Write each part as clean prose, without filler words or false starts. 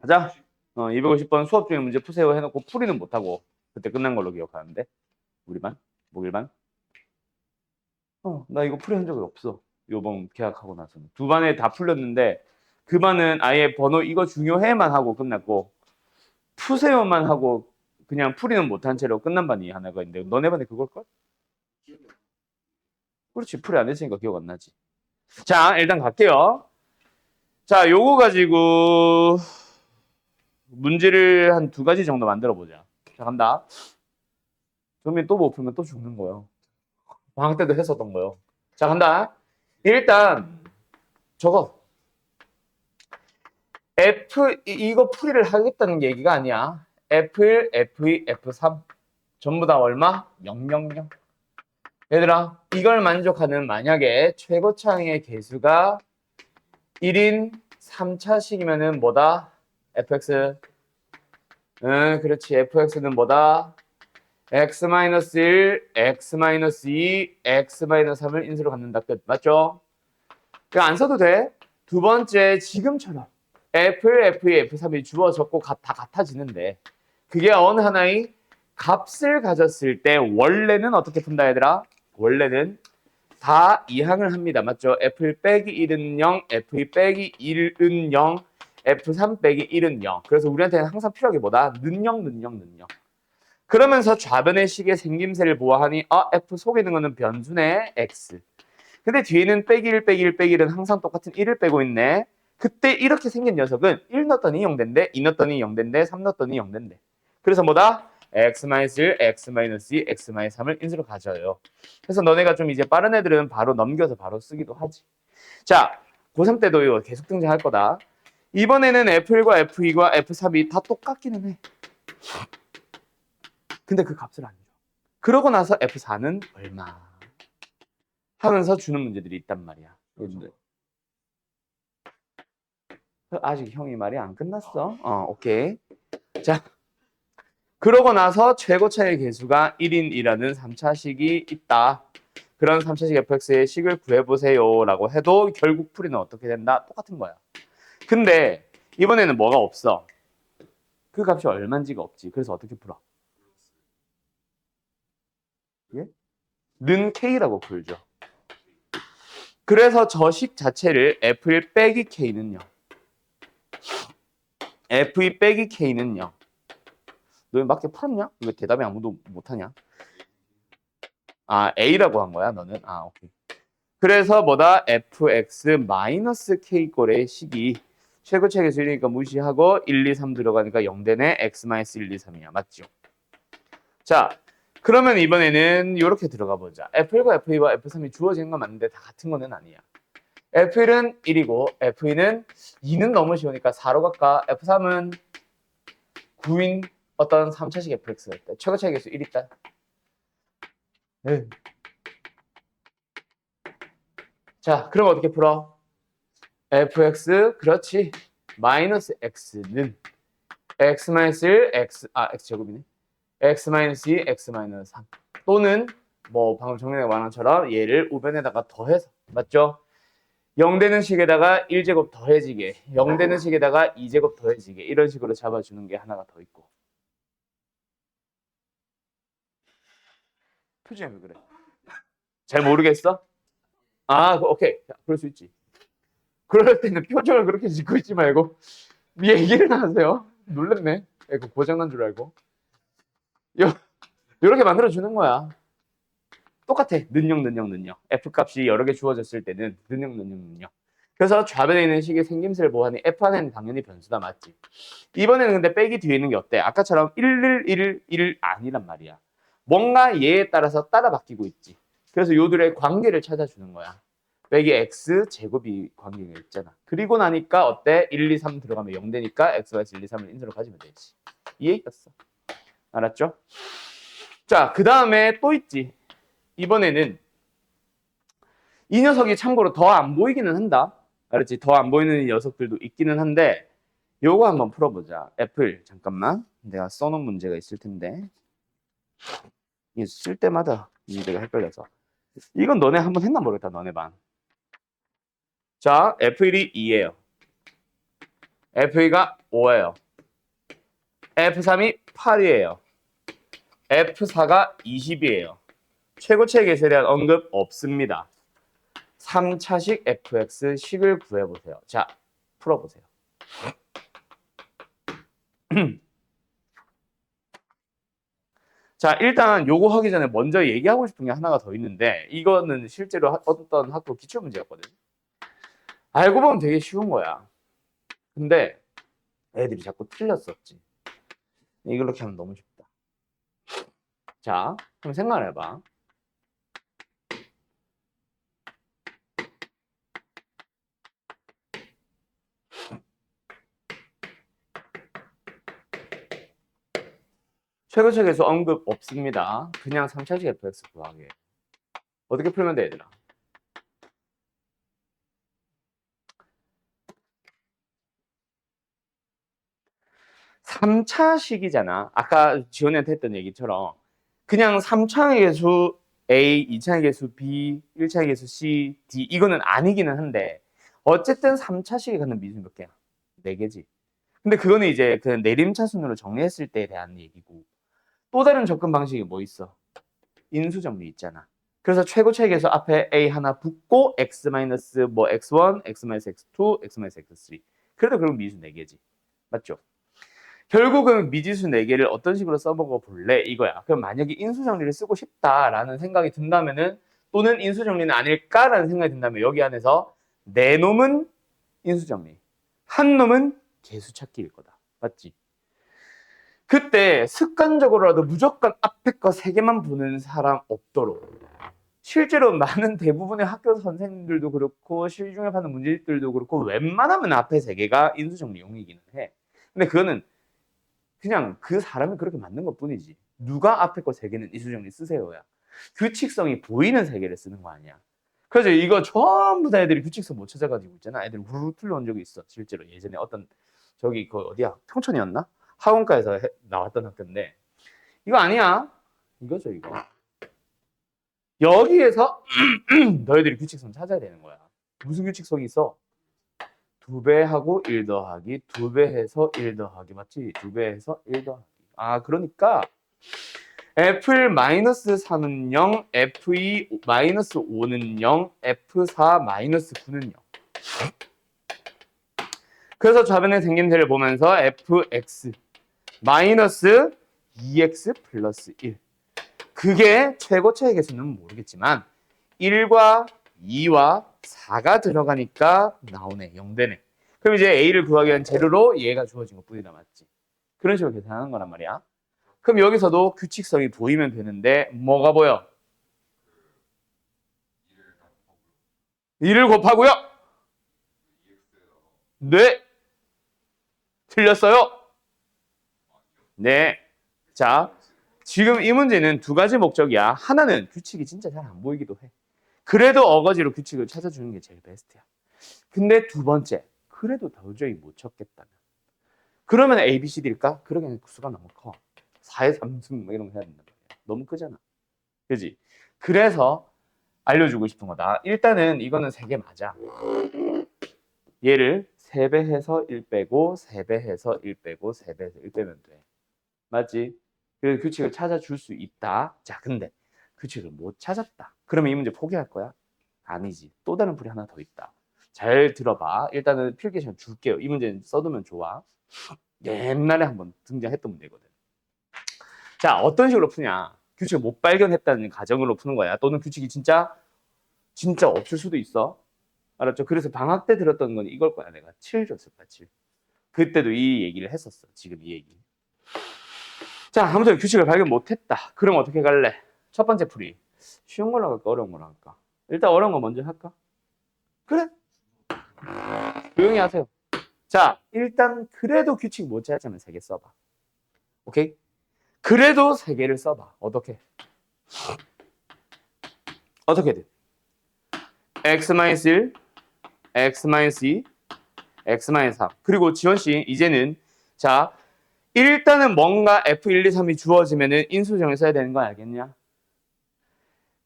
가자. 250번 수업 중에 문제 푸세요 해놓고 풀이는 못하고 그때 끝난 걸로 기억하는데 우리 반? 목일반? 나 이거 풀이 한 적이 없어. 요번 계약하고 나서는. 두 반에 다 풀렸는데 그 반은 아예 번호 이거 중요해만 하고 끝났고 푸세요만 하고 그냥 풀이는 못한 채로 끝난 반이 하나가 있는데 너네 반에 그걸걸? 그렇지. 풀이 안 했으니까 기억 안 나지. 자, 일단 갈게요. 자, 요거 가지고 문제를 한 두 가지 정도 만들어 보자. 자, 간다. 그러면 또 못 풀면 또 죽는 거예요. 방학 때도 했었던 거요. 자, 간다. 일단 저거 이거 풀이를 하겠다는 얘기가 아니야. F1, F2, F3 전부 다 얼마? 000. 얘들아, 이걸 만족하는 만약에 최고차항의 개수가 1인 3차식이면은 뭐다? fx. 응, 그렇지. fx는 뭐다? x-1, x-2, x-3을 인수로 갖는다. 끝. 맞죠? 그냥 안 써도 돼. 두 번째, 지금처럼 F1, F2, F3이 주어졌고 다 같아지는데 그게 어느 하나의 값을 가졌을 때 원래는 어떻게 푼다 얘들아? 원래는 다 이항을 합니다. 맞죠? F1 빼기 1은 0, F2 빼기 1은 0, F3 빼기 1은 0. 그래서 우리한테는 항상 필요한 게 뭐다? 는 0, 는 0, 는 0. 그러면서 좌변의 식의 생김새를 보아하니 F 속에 있는 거는 변수네, X. 근데 뒤에는 빼기 1, 빼기 1, 빼기 1은 항상 똑같은 1을 빼고 있네. 그때 이렇게 생긴 녀석은 1 넣었더니 0된대, 2 넣었더니 0된대, 3 넣었더니 0된대. 그래서 뭐다? x-1, x-2, x-3을 인수로 가져요. 그래서 너네가 좀 이제 빠른 애들은 바로 넘겨서 바로 쓰기도 하지. 자, 고3 때도 이거 계속 등장할 거다. 이번에는 F1과 F2과 F3이 다 똑같기는 해. 근데 그 값을 안 줘. 그러고 나서 F4는 얼마? 하면서 주는 문제들이 있단 말이야. 아직 형이 말이 안 끝났어. 오케이. 자, 그러고 나서 최고차의 개수가 1인이라는 3차식이 있다. 그런 3차식 fx의 식을 구해보세요 라고 해도 결국 풀이는 어떻게 된다? 똑같은 거야. 근데 이번에는 뭐가 없어? 그 값이 얼마인지가 없지. 그래서 어떻게 풀어? 예? 는 k라고 풀죠. 그래서 저 식 자체를 f1 빼기 k는요. f2 빼기 k는요. 너 맞게 풀었냐? 왜 대답이 아무도 못하냐? A라고 한 거야, 너는? 오케이. 그래서 뭐다? fx-k 꼴의 식이 최고차에서 1이니까 무시하고 1, 2, 3 들어가니까 0되네. x-1, 2, 3이야. 맞죠? 자, 그러면 이번에는 이렇게 들어가 보자. F1과 F2와 F3이 주어지는 건 맞는데 다 같은 거는 아니야. F1은 1이고 F2는 2는 너무 쉬우니까 4로 갈까? F3은 9인 어떤 3차식 fx가 있다. 최고차의 개수 1 있다. 에이. 자, 그럼 어떻게 풀어? fx, 그렇지. 마이너스 x는 x-1, x제곱이네. x-2, x-3 또는 뭐 방금 정리가 말한 것처럼 얘를 우변에다가 더해서 맞죠? 0되는 식에다가 1제곱 더해지게 0되는 식에다가 2제곱 더해지게 이런 식으로 잡아주는 게 하나가 더 있고 표정이 왜 그래? 잘 모르겠어? 오케이. 그럴 수 있지. 그럴 때는 표정을 그렇게 짓고 있지 말고 얘기를 하세요. 놀랬네. 그 고장난 줄 알고. 이렇게 만들어주는 거야. 똑같아. 는영. F값이 여러 개 주어졌을 때는 는영. 그래서 좌변에 있는 식의 생김새를 보아하니 F 안에는 당연히 변수다. 맞지? 이번에는 근데 빼기 뒤에 있는 게 어때? 아까처럼 1 아니란 말이야. 뭔가 얘에 따라서 따라 바뀌고 있지. 그래서 요들의 관계를 찾아주는 거야. 빼기 x 제곱이 관계가 있잖아. 그리고 나니까 어때? 1, 2, 3 들어가면 0 되니까 x가 1, 2, 3을 인수로 가지면 되지. 이 얘기였어. 알았죠? 자, 그 다음에 또 있지. 이번에는 이 녀석이 참고로 더 안 보이기는 한다. 알았지? 더 안 보이는 녀석들도 있기는 한데 요거 한번 풀어보자. 애플 잠깐만. 내가 써놓은 문제가 있을 텐데 이게 쓸 때마다 내가 헷갈려서 이건 너네 한번 했나 모르겠다. 너네 반. 자, F1이 2예요. F2가 5예요. F3이 8이에요. F4가 20이에요. 최고치의 개수에 대한 언급 없습니다. 3차식 fx식을 구해보세요. 자, 풀어보세요. 자, 일단 요거 하기 전에 먼저 얘기하고 싶은 게 하나가 더 있는데 이거는 실제로 어떤 학교 기출문제였거든. 알고 보면 되게 쉬운 거야. 근데 애들이 자꾸 틀렸었지. 이렇게 하면 너무 쉽다. 자, 그럼 생각을 해봐. 최고책에서 언급 없습니다. 그냥 3차식 fx 구하기. 어떻게 풀면 돼, 얘들아? (3차식이잖아) 아까 지원이한테 했던 얘기처럼 그냥 3차의 개수 A, 2차의 개수 B, 1차의 개수 C, D 이거는 아니기는 한데 어쨌든 3차식에 갖는 미수 몇 개야? 4개지. 근데 그거는 이제 그 내림차순으로 정리했을 때에 대한 얘기고 또 다른 접근 방식이 뭐 있어? 인수정리 있잖아. 그래서 최고차의 개수 앞에 A 하나 붙고 x 뭐 x1, x x2, x x3 그래도 그럼 미수 4개지. 맞죠? 결국은 미지수 4개를 어떤 식으로 써먹어 볼래? 이거야. 그럼 만약에 인수정리를 쓰고 싶다라는 생각이 든다면은 또는 인수정리는 아닐까라는 생각이 든다면 여기 안에서 네 놈은 인수정리, 한 놈은 개수찾기일 거다. 맞지? 그때 습관적으로라도 무조건 앞에 거 3개만 보는 사람 없도록 실제로 많은 대부분의 학교 선생님들도 그렇고 시중에 파는 문제집들도 그렇고 웬만하면 앞에 3개가 인수정리용이기는 해. 근데 그거는 그냥 그 사람이 그렇게 만든 것 뿐이지. 누가 앞에 거 3개는 인수정리 쓰세요야. 규칙성이 보이는 3개를 쓰는 거 아니야. 그래서 이거 전부 다 애들이 규칙성 못 찾아가지고 있잖아. 애들이 후루룩 틀려온 적이 있어. 실제로 예전에 어떤 저기 그 어디야? 평촌이었나? 학원가에서 나왔던 학교인데 이거 아니야. 이거죠 이거. 여기에서 너희들이 규칙성 찾아야 되는 거야. 무슨 규칙성이 있어? 2배 하고 1 더하기 2배 해서 1 더하기 맞지? 2배 해서 1 더하기. 아 그러니까 F1-3은 0, F2-5는 0, F4-9는 0. 그래서 좌변에 생긴 셈을 보면서 fx 마이너스 2x 플러스 1. 그게 최고차의 개수는 모르겠지만 1과 2와 4가 들어가니까 나오네. 0되네. 그럼 이제 a를 구하기 위한 재료로 얘가 주어진 것 뿐이다. 맞지? 그런 식으로 계산하는 거란 말이야. 그럼 여기서도 규칙성이 보이면 되는데 뭐가 보여? 2를 곱하고요. 네. 틀렸어요. 네. 자, 지금 이 문제는 2가지 목적이야. 하나는 규칙이 진짜 잘 안 보이기도 해. 그래도 어거지로 규칙을 찾아주는 게 제일 베스트야. 근데 2번째, 그래도 도저히 못 찾겠다면. 그러면 A, B, C, D일까? 그러기엔 수가 너무 커. 4의 3승 뭐 이런 거 해야 된단 말이야. 너무 크잖아. 그지? 그래서 알려주고 싶은 거다. 일단은 이거는 3개 맞아. 얘를 3배 해서 1 빼고 3배 해서 1 빼고 3배 해서 1 빼면 돼. 맞지? 그래서 규칙을 찾아줄 수 있다. 자, 근데 규칙을 못 찾았다. 그러면 이 문제 포기할 거야? 아니지. 또 다른 풀이 하나 더 있다. 잘 들어봐. 일단은 필기 시간 줄게요. 이 문제는 써두면 좋아. 옛날에 한번 등장했던 문제거든. 자, 어떤 식으로 푸냐? 규칙을 못 발견했다는 가정으로 푸는 거야. 또는 규칙이 진짜 없을 수도 있어. 알았죠? 그래서 방학 때 들었던 건 이걸 거야. 내가 7 줬을 거야. 7. 그때도 이 얘기를 했었어. 지금 이 얘기. 자, 아무튼 규칙을 발견 못했다. 그럼 어떻게 갈래? 첫 번째 풀이. 쉬운 걸로 할까? 어려운 걸로 할까? 일단 어려운 거 먼저 할까? 그래. 조용히 하세요. 자, 일단 그래도 규칙 못 찾으면 3개 써봐. 오케이? 그래도 3개를 써봐. 어떻게? 어떻게든. x-1, x-2, x-3. 그리고 지원씨, 이제는 자, 일단은 뭔가 F1, 2, 3이 주어지면은 인수정을 써야 되는 거 알겠냐?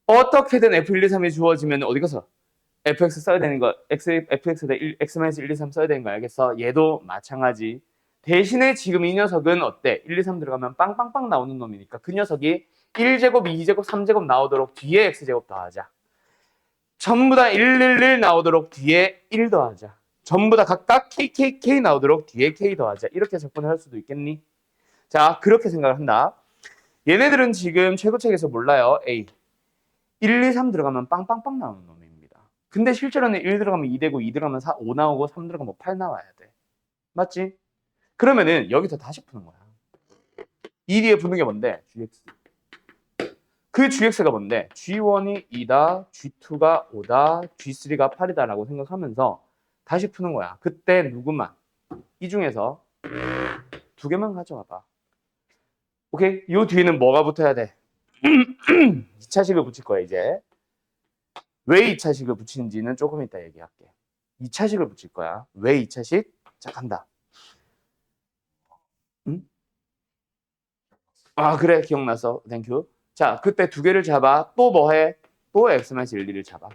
어떻게든 F1, 2, 3이 주어지면 어디 가서? fx 써야 되는 거, fx에다 x-1, 2, 3 써야 되는 거 알겠어? 얘도 마찬가지. 대신에 지금 이 녀석은 어때? 1, 2, 3 들어가면 빵빵빵 나오는 놈이니까 그 녀석이 1제곱, 2제곱, 3제곱 나오도록 뒤에 x제곱 더하자. 전부 다 1, 1, 1 나오도록 뒤에 1 더하자. 전부 다 각각 k 나오도록 뒤에 k 더하자. 이렇게 접근을 할 수도 있겠니? 자, 그렇게 생각을 한다. 얘네들은 지금 최고책에서 몰라요. A. 1, 2, 3 들어가면 빵빵빵 나오는 놈입니다. 근데 실제로는 1 들어가면 2 되고 2 들어가면 5 나오고 3 들어가면 8 나와야 돼. 맞지? 그러면은 여기서 다시 푸는 거야. 이 뒤에 푸는 게 뭔데? gx. 그 gx가 뭔데? g1이 2다, g2가 5다, g3가 8이다 라고 생각하면서 다시 푸는 거야. 그때 누구만? 이 중에서 두 개만 가져와봐. 오케이? 요 뒤에는 뭐가 붙어야 돼? 2차식을 붙일 거야 이제. 왜 2차식을 붙이는지는 조금 이따 얘기할게. 2차식을 붙일 거야. 왜 2차식? 자, 간다. 응? 아, 그래. 기억났어. 땡큐. 자, 그때 두 개를 잡아. 또 뭐 해? 또 x-1, 2를 잡아.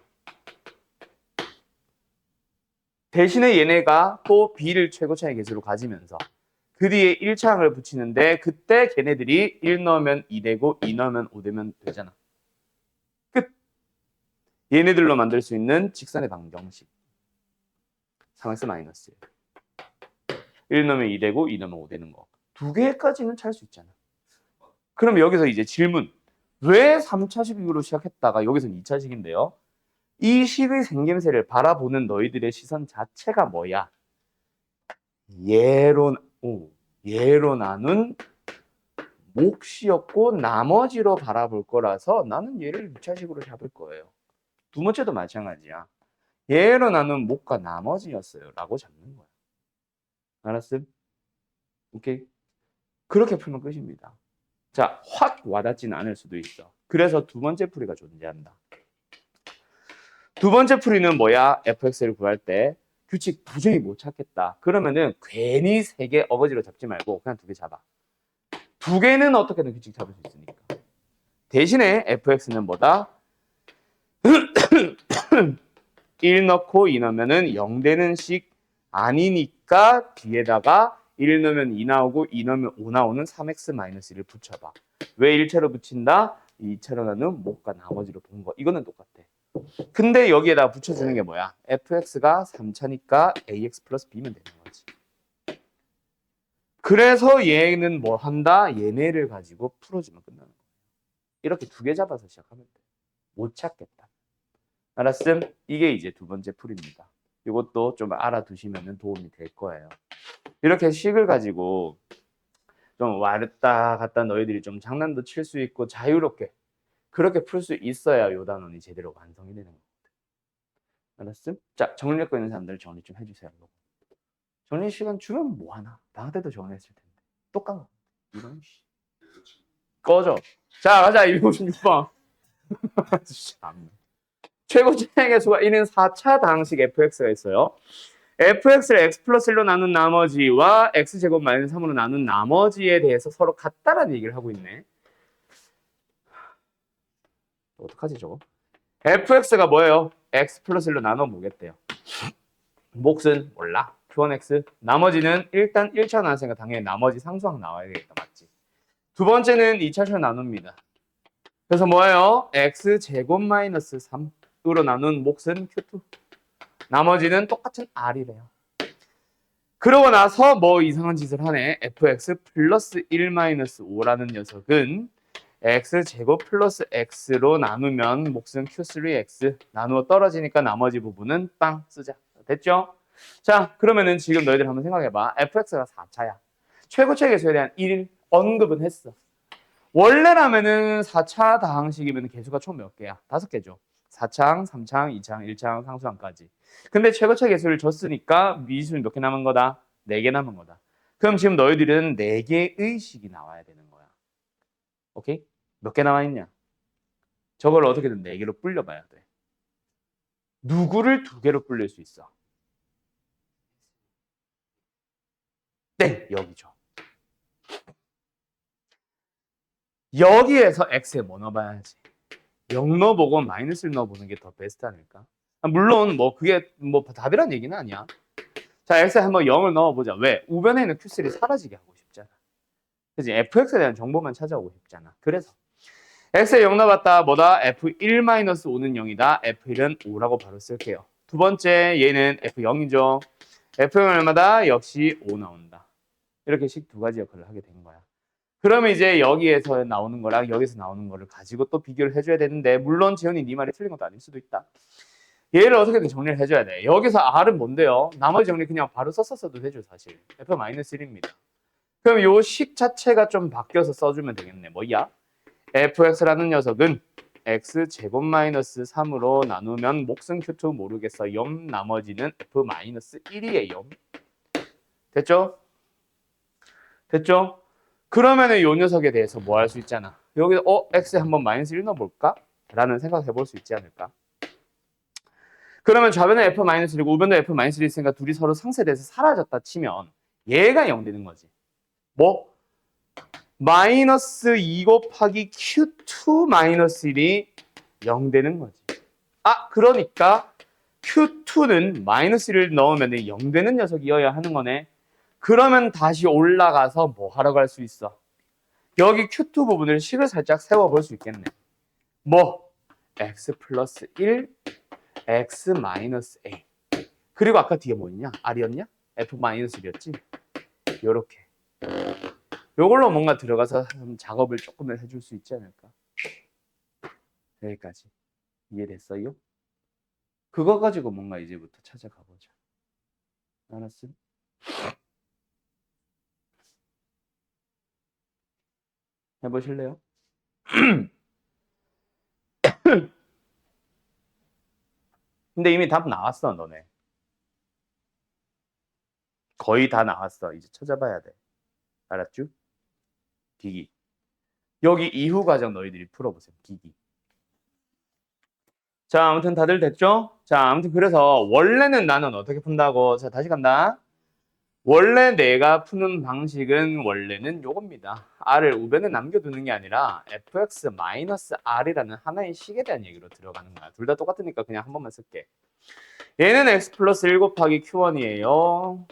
대신에 얘네가 또 b를 최고차의 개수로 가지면서 그 뒤에 1차항을 붙이는데 그때 걔네들이 1 넣으면 2 되고 2 넣으면 5 되면 되잖아. 끝. 얘네들로 만들 수 있는 직선의 방정식. 3x-1. 1 넣으면 2 되고 2 넣으면 5 되는 거. 두 개까지는 찰 수 있잖아. 그럼 여기서 이제 질문. 왜 3차식으로 시작했다가 여기서는 2차식인데요? 이 식의 생김새를 바라보는 너희들의 시선 자체가 뭐야? 얘로 나눈 몫이었고 나머지로 바라볼 거라서 나는 얘를 2차식으로 잡을 거예요. 두 번째도 마찬가지야. 얘로 나눈 몫과 나머지였어요 라고 잡는 거야. 알았음? 오케이? 그렇게 풀면 끝입니다. 자, 확 와닿지는 않을 수도 있어. 그래서 두 번째 풀이가 존재한다. 두 번째 풀이는 뭐야? fx를 구할 때 규칙 도저히 못 찾겠다. 그러면은 괜히 세 개 어거지로 잡지 말고 그냥 두 개 잡아. 두 개는 어떻게든 규칙 잡을 수 있으니까. 대신에 fx는 뭐다? 1 넣고 2 넣으면은 0 되는 식 아니니까 뒤에다가 1 넣으면 2 나오고 2 넣으면 5 나오는 3x-1을 붙여봐. 왜 1차로 붙인다? 2차로 나눈 몫과 나머지로 본 거. 이거는 똑같아. 근데 여기에다 붙여주는 게 뭐야? fx가 3차니까 ax 플러스 b면 되는 거지. 그래서 얘는 뭐 한다? 얘네를 가지고 풀어주면 끝나는 거야. 이렇게 두 개 잡아서 시작하면 돼. 못 찾겠다. 알았음? 이게 이제 두 번째 풀입니다. 이것도 좀 알아두시면 도움이 될 거예요. 이렇게 식을 가지고 좀 왔다 갔다 너희들이 좀 장난도 칠 수 있고 자유롭게 그렇게 풀 수 있어야 요 단원이 제대로 완성이 되는 거거든. 알았음? 자, 정리할 거 있는 사람들 정리 좀 해주세요. 정리 시간 주면 뭐하나? 방학 때도 정리했을 텐데. 또 까먹어. 이런 씨. 꺼져. 자, 가자. 256번. 최고 최악의 수가 1인 4차 다항식 fx가 있어요. fx를 x 플러스 1로 나눈 나머지와 x제곱 마이너스 3으로 나눈 나머지에 대해서 서로 같다라는 얘기를 하고 있네. 어떡하지 저거? fx가 뭐예요? x 플러스 1로 나눠 보겠대요. 몫은 몰라. q1x. 나머지는 일단 1차 나왔으니까 당연히 나머지 상수항 나와야 되겠다. 맞지? 두 번째는 2차식으로 나눕니다. 그래서 뭐예요? x제곱 마이너스 3으로 나눈 몫은 q2. 나머지는 똑같은 r이래요. 그러고 나서 뭐 이상한 짓을 하네. fx 플러스 1 마이너스 5라는 녀석은 x제곱 플러스 x로 나누면 몫은 q3x. 나누어 떨어지니까 나머지 부분은 빵 쓰자. 됐죠? 자, 그러면은 지금 너희들 한번 생각해봐. fx가 4차야. 최고차의 개수에 대한 1 언급은 했어. 원래라면은 4차 다항식이면 개수가 총 몇 개야? 5개죠. 4창, 3창, 2창, 1창, 상수항까지. 근데 최고차 개수를 줬으니까 미지수는 몇 개 남은 거다? 4개 남은 거다. 그럼 지금 너희들은 4개의 식이 나와야 되는 거야. 오케이? 몇 개 나와 있냐? 저걸 어떻게든 4개로 불려봐야 돼. 누구를 2개로 불릴 수 있어? 땡! 여기죠. 여기에서 x에 뭐 넣어봐야지? 0 넣어보고 마이너스를 넣어보는 게 더 베스트 아닐까? 물론 뭐 그게 뭐 답이란 얘기는 아니야. 자, x에 한번 0을 넣어보자. 왜? 우변에 있는 q3를 사라지게 하고 싶잖아. 그치? fx에 대한 정보만 찾아오고 싶잖아. 그래서 x에 0 넣어봤다. 뭐다? f1-5는 0이다. f1은 5라고 바로 쓸게요. 두 번째 얘는 f0이죠. f0은 얼마다? 역시 5 나온다. 이렇게 식 두 가지 역할을 하게 된 거야. 그러면 이제 여기에서 나오는 거랑 여기서 나오는 거를 가지고 또 비교를 해줘야 되는데, 물론 지현이 네 말이 틀린 것도 아닐 수도 있다. 얘를 어떻게든 정리를 해줘야 돼. 여기서 R은 뭔데요? 나머지 정리 그냥 바로 썼었어도 되죠, 사실. F-1입니다. 그럼 요 식 자체가 좀 바뀌어서 써주면 되겠네. 뭐야? fx라는 녀석은 x제곱 마이너스 3으로 나누면 몫은 q2 모르겠어. 0 나머지는 f-1이에요. 됐죠? 됐죠? 그러면은 요 녀석에 대해서 뭐 할 수 있잖아. 여기서 x에 한번 마이너스 1 넣어볼까? 라는 생각 해볼 수 있지 않을까? 그러면 좌변은 f-1이고 우변도 f-1이 있으니까 둘이 서로 상쇄돼서 사라졌다 치면 얘가 0 되는 거지. 뭐? 마이너스 2 곱하기 q2 마이너스 1이 0 되는 거지. 아, 그러니까 q2는 마이너스 1을 넣으면 0 되는 녀석이어야 하는 거네. 그러면 다시 올라가서 뭐 하러 갈 수 있어? 여기 q2 부분을 식을 살짝 세워볼 수 있겠네. 뭐? x 플러스 1, x 마이너스 a. 그리고 아까 뒤에 뭐였냐? r이었냐? f 마이너스 1이었지? 요렇게. 요걸로 뭔가 들어가서 작업을 조금 해줄 수 있지 않을까? 여기까지. 이해됐어요? 그거 가지고 뭔가 이제부터 찾아가 보자. 알았어? 해보실래요? 근데 이미 답 나왔어, 너네. 거의 다 나왔어. 이제 찾아봐야 돼. 알았죠? 기기. 여기 이후 과정 너희들이 풀어보세요. 기기. 자, 아무튼 다들 됐죠? 자, 아무튼 그래서 원래는 나는 어떻게 푼다고? 자, 다시 간다. 원래 내가 푸는 방식은 원래는 요겁니다. r을 우변에 남겨두는 게 아니라 fx-r이라는 하나의 식에 대한 얘기로 들어가는 거야. 둘 다 똑같으니까 그냥 한 번만 쓸게. 얘는 x 플러스 1 곱하기 q1이에요.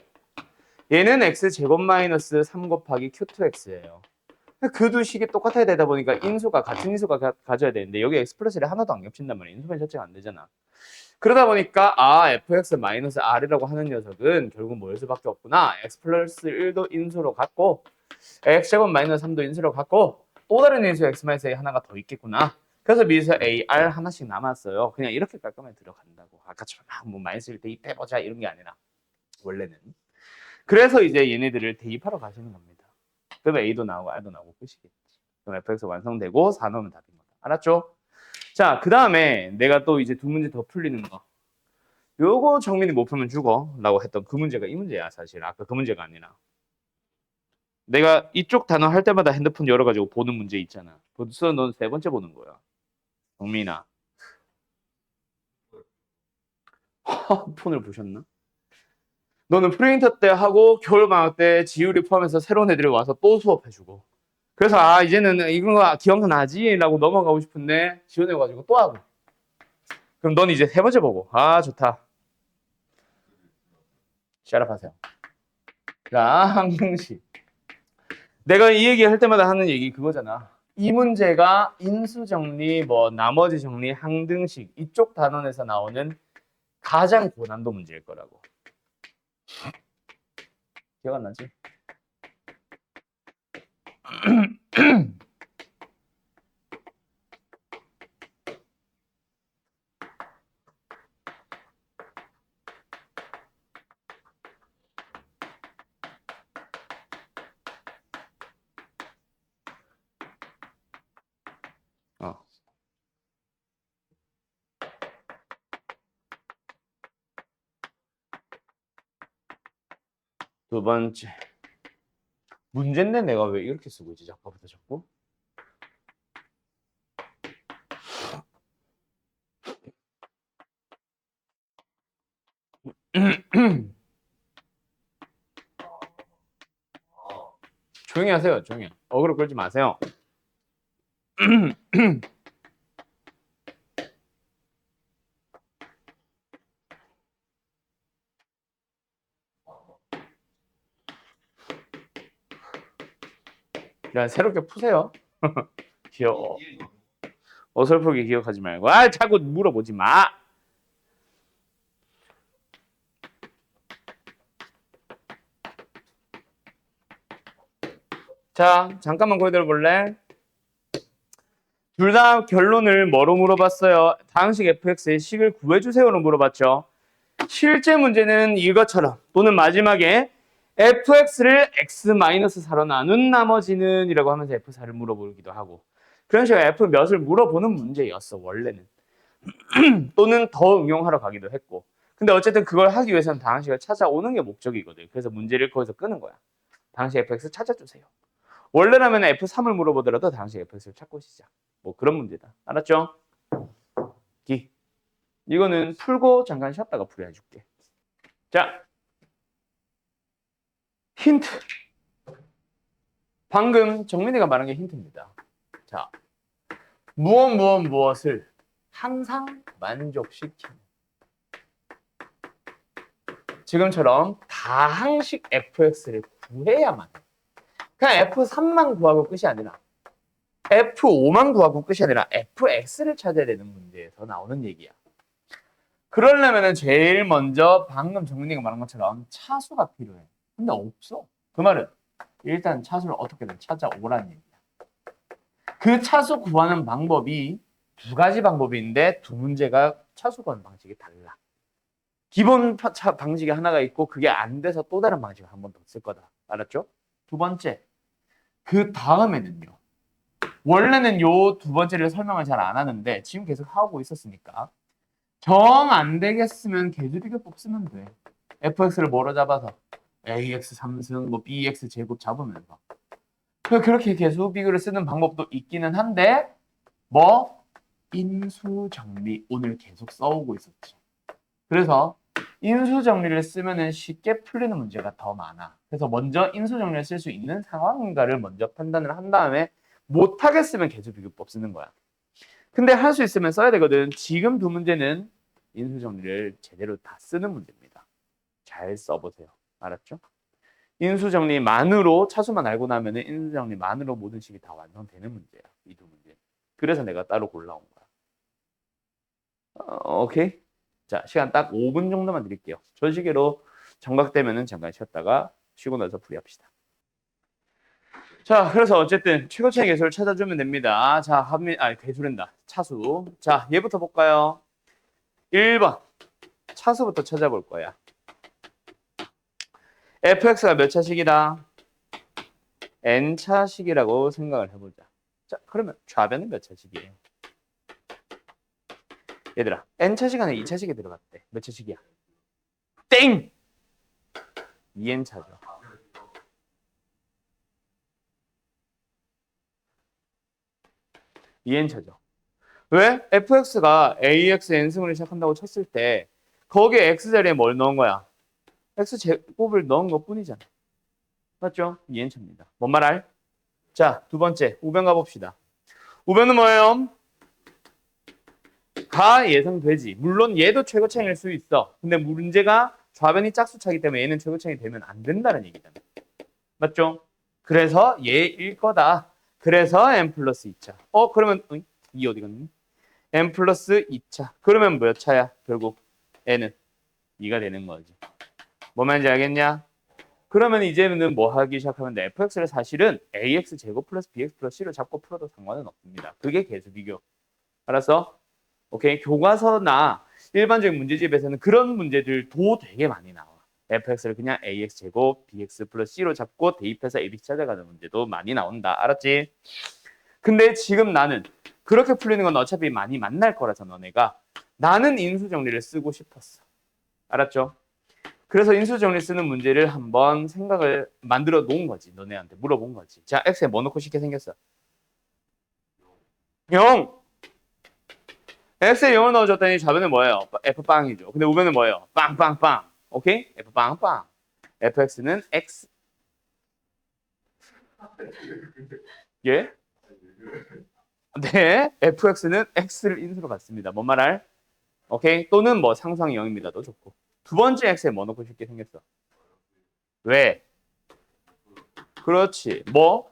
얘는 x제곱 마이너스 3 곱하기 q2x예요. 그 두 식이 똑같아야 되다 보니까 인수가 같은 인수가 가져야 되는데 여기 x 플러스 1이 하나도 안 겹친단 말이야. 인수변 자체가 안 되잖아. 그러다 보니까 fx-r이라고 하는 녀석은 결국 뭐일 수밖에 없구나. x 플러스 1도 인수로 갖고 x제곱 마이너스 3도 인수로 갖고 또 다른 인수 x-a 하나가 더 있겠구나. 그래서 미에서 ar 하나씩 남았어요. 그냥 이렇게 깔끔하게 들어간다고. 아까처럼 뭐 마이너스 1 대입해보자 이런 게 아니라 원래는. 그래서 이제 얘네들을 대입하러 가시는 겁니다. 그러면 a도 나오고 r도 나오고 끝이겠지. 그럼 fx 완성되고 4 넣으면 답인 거다. 알았죠? 자, 그 다음에 내가 또 이제 두 문제 더 풀리는 거. 요거 정민이 못 풀면 죽어 라고 했던 그 문제가 이 문제야. 사실 아까 그 문제가 아니라 내가 이쪽 단어 할 때마다 핸드폰 열어가지고 보는 문제 있잖아. 벌써 넌 세 번째 보는 거야. 정민아. 폰을 보셨나? 너는 프린터 때 하고 겨울방학 때 지율이 포함해서 새로운 애들이 와서 또 수업해주고 그래서 이제는 이거 기억나지? 라고 넘어가고 싶은데 지원해가지고 또 하고 그럼 넌 이제 세 번째 보고 좋다. 샤랍하세요. 자, 항공식. 내가 이 얘기 할 때마다 하는 얘기 그거잖아. 이 문제가 인수정리, 뭐 나머지 정리, 항등식 이쪽 단원에서 나오는 가장 고난도 문제일 거라고. 기억 안 나지? 어. 두 번째. 문제인데 내가 왜 이렇게 쓰고 있지? 작가부터 자꾸? 조용히 하세요. 조용히. 어그로 끌지 마세요. 야, 새롭게 푸세요. 귀여워. 어설프게 기억하지 말고. 아, 자꾸 물어보지 마. 자, 잠깐만 거기 들어볼래? 둘 다 결론을 뭐로 물어봤어요? 다항식 fx의 식을 구해주세요로 물어봤죠. 실제 문제는 이것처럼 또는 마지막에 fx를 x-4로 나눈 나머지는 이라고 하면서 f4를 물어보기도 하고 그런 식으로 f 몇을 물어보는 문제였어 원래는. 또는 더 응용하러 가기도 했고 근데 어쨌든 그걸 하기 위해서는 다항식을 찾아오는 게 목적이거든. 그래서 문제를 거기서 끄는 거야. 다항식 fx 찾아주세요. 원래라면 f3을 물어보더라도 다항식 fx를 찾고 시작. 뭐 그런 문제다. 알았죠? 기. 이거는 풀고 잠깐 쉬었다가 풀이해줄게. 자, 힌트. 방금 정민이가 말한 게 힌트입니다. 자, 무엇을 항상 만족시키는. 지금처럼 다항식 fx를 구해야만 해. 그냥 f3만 구하고 끝이 아니라 f5만 구하고 끝이 아니라 fx를 찾아야 되는 문제에서 나오는 얘기야. 그러려면 제일 먼저 방금 정민이가 말한 것처럼 차수가 필요해. 근데 없어. 그 말은 일단 차수를 어떻게든 찾아오라는 얘기야. 그 차수 구하는 방법이 두 가지 방법이 있는데 두 문제가 차수 구하는 방식이 달라. 기본 방식이 하나가 있고 그게 안 돼서 또 다른 방식을 한 번 더 쓸 거다. 알았죠? 두 번째. 그 다음에는요. 원래는 요 두 번째를 설명을 잘 안 하는데 지금 계속 하고 있었으니까 정 안 되겠으면 계수비교법 쓰면 돼. fx를 뭐로 잡아서 ax 3승 뭐 bx 제곱 잡으면서 그렇게 계수비교를 쓰는 방법도 있기는 한데 뭐 인수정리 오늘 계속 써오고 있었지. 그래서 인수정리를 쓰면은 쉽게 풀리는 문제가 더 많아. 그래서 먼저 인수정리를 쓸 수 있는 상황인가를 먼저 판단을 한 다음에 못하겠으면 계수비교법 쓰는 거야. 근데 할 수 있으면 써야 되거든. 지금 두 문제는 인수정리를 제대로 다 쓰는 문제입니다. 잘 써보세요. 알았죠? 인수정리만으로 차수만 알고 나면은 인수정리만으로 모든 식이 다 완성되는 문제야. 이 두 문제. 그래서 내가 따로 골라온 거야. 오케이? 자, 시간 딱 5분 정도만 드릴게요. 저 시계로 정각되면은 잠깐 쉬었다가 쉬고 나서 풀이합시다. 자, 그래서 어쨌든 최고차의 계수를 찾아주면 됩니다. 자, 계수된다. 차수. 자, 얘부터 볼까요? 1번. 차수부터 찾아볼 거야. fx가 몇 차식이다? n차식이라고 생각을 해보자. 자, 그러면 좌변은 몇 차식이에요? 얘들아, n차식 안에 2차식이 들어갔대. 몇 차식이야? 땡! 2n차죠. EN차죠. 왜? fx가 ax n승으로 시작한다고 쳤을 때 거기에 x자리에 뭘 넣은 거야? x제곱을 넣은 것 뿐이잖아. 맞죠? EN차입니다. 뭔 말할? 자, 두 번째 우변 가봅시다. 우변은 뭐예요? 가 예상되지. 물론 얘도 최고차일 수 있어. 근데 문제가 좌변이 짝수차기 때문에 얘는 최고차이 되면 안 된다는 얘기잖아. 맞죠? 그래서 얘일 거다. 그래서 n 플러스 2차. 그러면 2 어디 갔니? n 플러스 2차. 그러면 몇 차야? 결국 n은 2가 되는 거지. 뭐 말인지 알겠냐? 그러면 이제는 뭐 하기 시작하면 돼? fx를 사실은 ax 제곱 플러스 bx 플러스 c로 잡고 풀어도 상관은 없습니다. 그게 계수 비교. 알았어? 오케이? 교과서나 일반적인 문제집에서는 그런 문제들도 되게 많이 나와. fx를 그냥 ax 제곱 bx 플러스 c로 잡고 대입해서 abc 찾아가는 문제도 많이 나온다. 알았지? 근데 지금 나는 그렇게 풀리는 건 어차피 많이 만날 거라서 너네가 나는 인수정리를 쓰고 싶었어. 알았죠? 그래서 인수정리 쓰는 문제를 한번 생각을 만들어 놓은 거지. 너네한테 물어본 거지. 자, x에 뭐 넣고 쉽게 생겼어? 0! x에 0을 넣어줬더니 좌변은 뭐예요? f빵이죠. 근데 우변은 뭐예요? 빵빵빵. 오케이? f빵빵. fx는 x. 예? 네. fx는 x를 인수로 갖습니다. 뭔 말할? 오케이? 또는 뭐 상수항 0입니다도 좋고. 두 번째 x에 뭐 넣고 쉽게 생겼어? 왜? 그렇지. 뭐?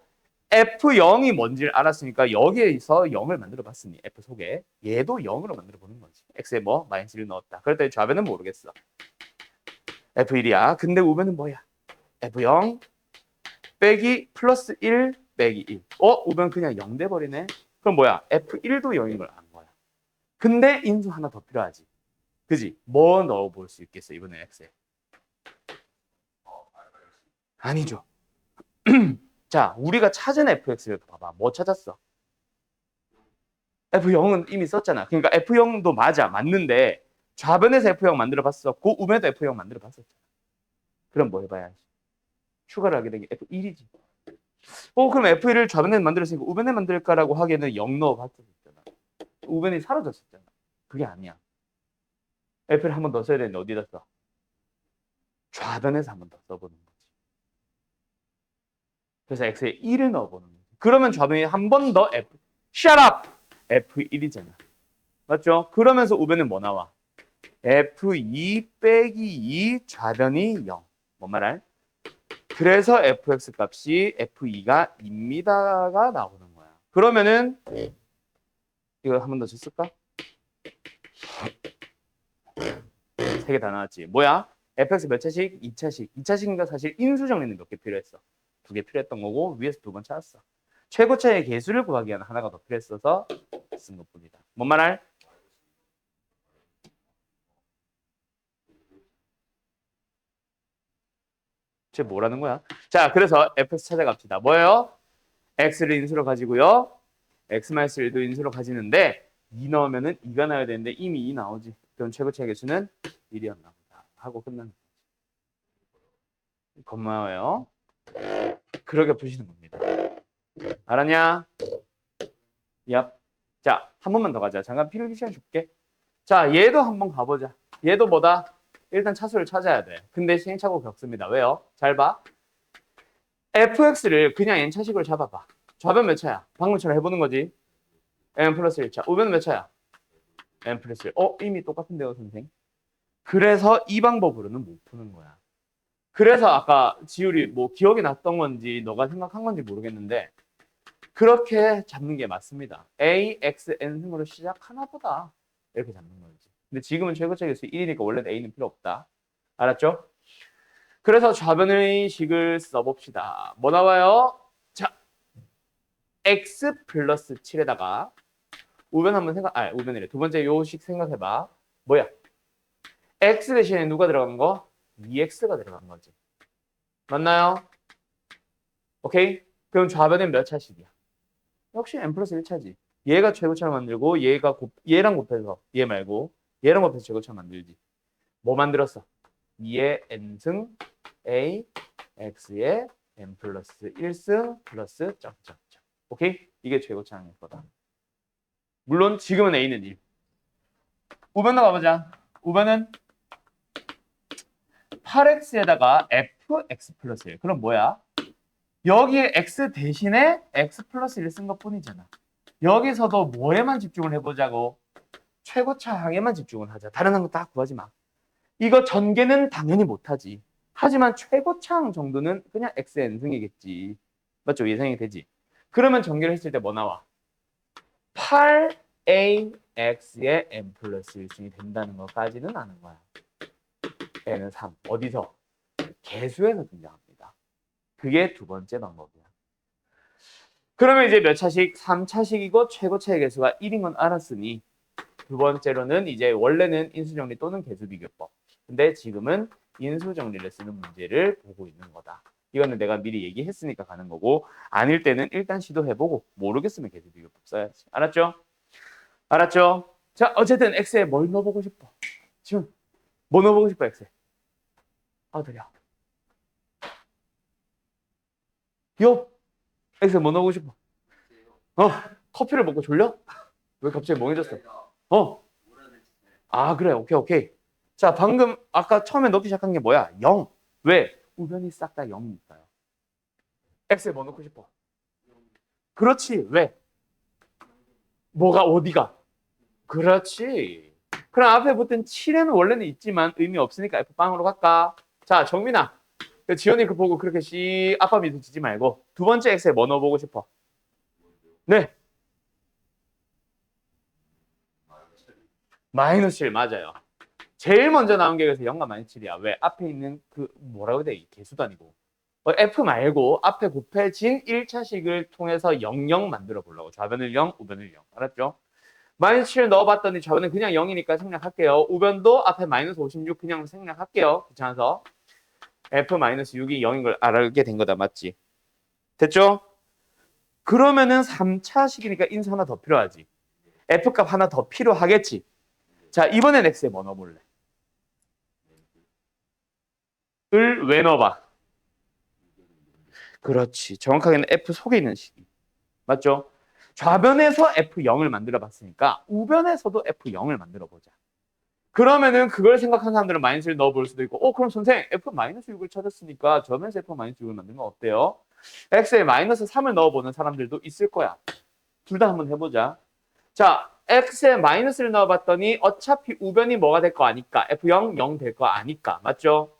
F0이 뭔지를 알았으니까 여기에서 0을 만들어 봤으니 F 속에 얘도 0으로 만들어 보는 거지. X에 뭐 마이너스 1을 넣었다. 그랬더니 좌변은 모르겠어. F1이야. 근데 우변은 뭐야? F0 빼기 플러스 1 빼기 1. 우변 그냥 0 돼버리네. 그럼 뭐야? F1도 0인 걸 안 거야. 근데 인수 하나 더 필요하지. 그지? 뭐 넣어볼 수 있겠어 이번에 X에? 아니죠. 자, 우리가 찾은 fx를 봐봐. 뭐 찾았어? f0은 이미 썼잖아. 그러니까 f0도 맞는데 좌변에서 f0 만들어 봤었고 우변에도 f0 만들어 봤었잖아. 그럼 뭐 해봐야지? 추가를 하게 되게 f1이지. 그럼 f1을 좌변에 만들었으니까 우변에 만들까라고 하기에는 0 넣어 봤었잖아. 우변이 사라졌었잖아. 그게 아니야. f를 한 번 더 써야 되는데 어디다 써? 좌변에서 한 번 더 써보는 거지. 그래서 x에 1을 넣어보는 거지. 그러면 좌변이 한 번 더 shut up! F1이잖아. 맞죠? 그러면서 우변은 뭐 나와? F2 빼기 2 좌변이 0. 뭔 말할? 그래서 fx 값이 F2가 2입니다가 나오는 거야. 그러면은 이거 한 번 더 줬을까? 3개 다 나왔지. 뭐야? fx 몇 차식? 2차식. 2차식이니까 사실 인수 정리는 몇 개 필요했어? 2개 필요했던 거고 위에서 2번 찾았어. 최고차의 개수를 구하기 위한 하나가 더 필요했어서 쓴 것뿐이다. 뭔 말할? 쟤 뭐라는 거야? 자, 그래서 fx 찾아갑시다. 뭐예요? x를 인수로 가지고요. x-1도 인수로 가지는데 2 넣으면은 2가 나와야 되는데 이미 2 나오지. 그럼 최고차의 개수는 1이었나 보다. 하고 끝나는 거지. 고마워요. 그렇게 푸시는 겁니다. 알았냐? 얍. 자, 한 번만 더 가자. 잠깐 필기 시간 줄게. 자, 얘도 한번 가보자. 얘도 뭐다? 일단 차수를 찾아야 돼. 근데 시행착오 겪습니다. 왜요? 잘 봐. fx를 그냥 n차식으로 잡아봐. 좌변 몇 차야? 방금처럼 해보는 거지. n 플러스 1차. 우변은 몇 차야? n 플러스 1. 이미 똑같은데요, 선생? 그래서 이 방법으로는 못 푸는 거야. 그래서 아까 지율이 뭐 기억이 났던 건지 너가 생각한 건지 모르겠는데 그렇게 잡는 게 맞습니다. a, x, n 승으로 시작하나 보다. 이렇게 잡는 거지. 근데 지금은 최고차 개수 1이니까 원래는 a는 필요 없다. 알았죠? 그래서 좌변의 식을 써봅시다. 뭐 나와요? 자, x 플러스 7에다가 우변 한번 우변이래. 두 번째 요식 생각해봐. 뭐야? x 대신에 누가 들어간 거? 2x가 들어간 거지. 맞나요? 오케이? 그럼 좌변은 몇 차식이야? 역시 n 플러스 1차지. 얘가 최고차를 만들고 얘랑 곱해서 얘 말고 얘랑 곱해서 최고차를 만들지. 뭐 만들었어? 2의 n승 a x의 n 플러스 1승 플러스 점점점. 오케이? 이게 최고차일 거다. 물론 지금은 a는 1. 우변으로 가보자. 우변은 8x에다가 fx 플러스 1. 그럼 뭐야? 여기에 x 대신에 x 플러스 1 쓴 것뿐이잖아. 여기서도 뭐에만 집중을 해보자고? 최고차 항에만 집중을 하자. 다른 거 다 구하지 마. 이거 전개는 당연히 못하지. 하지만 최고차항 정도는 그냥 xn승이겠지. 맞죠? 예상이 되지. 그러면 전개를 했을 때 뭐 나와? 8ax의 n 플러스 1승이 된다는 것까지는 아는 거야. n은 3. 어디서? 개수에서 등장합니다. 그게 두 번째 방법이야. 그러면 이제 몇 차식? 3차식이고 최고차의 개수가 1인 건 알았으니 두 번째로는 이제 원래는 인수정리 또는 개수비교법. 근데 지금은 인수정리를 쓰는 문제를 보고 있는 거다. 이거는 내가 미리 얘기했으니까 가는 거고 아닐 때는 일단 시도해보고 모르겠으면 개수비교법 써야지. 알았죠? 알았죠? 자, 어쨌든 X에 뭘 넣어보고 싶어? 지금 뭐 넣어보고 싶어, X에? 아들이야. X에 뭐 넣어보고 싶어? 커피를 먹고 졸려? 왜 갑자기 멍해졌어? 그래. 오케이. 자, 방금 아까 처음에 넣기 시작한 게 뭐야? 0. 왜? 우변이 싹 다 0이니까요. X에 뭐 넣고 싶어? 그렇지. 왜? 뭐가 어디가? 그렇지. 그럼 앞에 붙은 7에는 원래는 있지만 의미 없으니까 F빵으로 갈까? 자, 정민아. 지연이 그 보고 그렇게 아빠 미소 짓지 말고 두 번째 x에 뭐 넣어보고 싶어? 네. 마이너스 7 맞아요. 제일 먼저 나온 게 그래서 0과 마이너스 7이야. 왜? 앞에 있는 그 뭐라고 해야 돼? 개수도 아니고. f 말고 앞에 곱해진 1차식을 통해서 00 만들어 보려고. 좌변을 0, 우변을 0. 알았죠? 마이너스 7 넣어봤더니 좌변은 그냥 0이니까 생략할게요. 우변도 앞에 마이너스 56 그냥 생략할게요. 귀찮아서. f-6이 0인 걸 알게 된 거다. 맞지? 됐죠? 그러면은 3차식이니까 인수 하나 더 필요하지. f값 하나 더 필요하겠지. 자, 이번엔 x에 뭐 넣어볼래? 을 왜 넣어봐? 그렇지. 정확하게는 f 속에 있는 식이. 맞죠? 좌변에서 f0을 만들어 봤으니까 우변에서도 f0을 만들어 보자. 그러면은 그걸 생각한 사람들은 마이너스를 넣어볼 수도 있고 그럼 선생 f-6을 찾았으니까 저면에서 f-6을 만든 건 어때요? x에 마이너스 3을 넣어보는 사람들도 있을 거야. 둘 다 한번 해보자. 자, x에 마이너스를 넣어봤더니 어차피 우변이 뭐가 될 거 아니까 f0, 0 될 거 아니까. 맞죠?